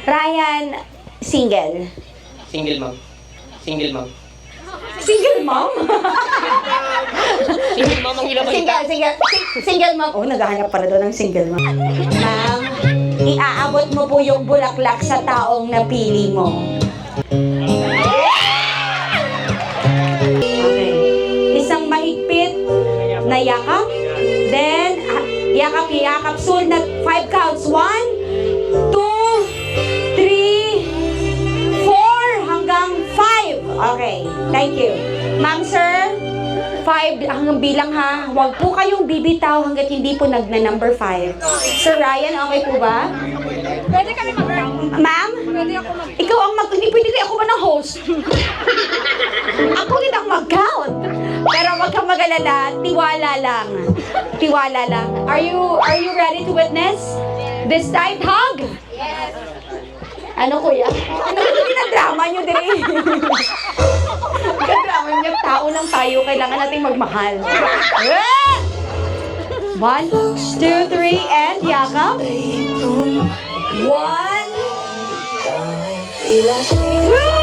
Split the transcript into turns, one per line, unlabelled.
Ryan, single.
Single mom. Single mom.
Single mom?
Single mom ang ilang
Single mom. Oh, naghahanap pala doon ng single mom. Ma'am, iaabot mo po yung bulaklak sa taong napili mo. Okay. Isang mahigpit na yakap. Then, yakap. Soon na 5 counts. 1, 2, 3, 4, hanggang 5. Okay. Thank you. Ma'am, sir, 5 hanggang bilang ha. Huwag po kayong bibitaw hanggat hindi po number 5. Sir Ryan, okay po ba?
Pwede kami mag-count.
Ma'am?
Pwede ako mag-
Ikaw ang hindi pwede ako ba ng host? Ako hindi ako mag-count. Pero wag kang mag-alala, tiwala lang. Tiwala lang. Are you ready to witness this tight hug?
Yes.
Ano kuya? Ano yung drama nyo din? Drama nyo, tao lang tayo, kailangan nating magmahal. 1, 2, 3, and yakap. 1, 2,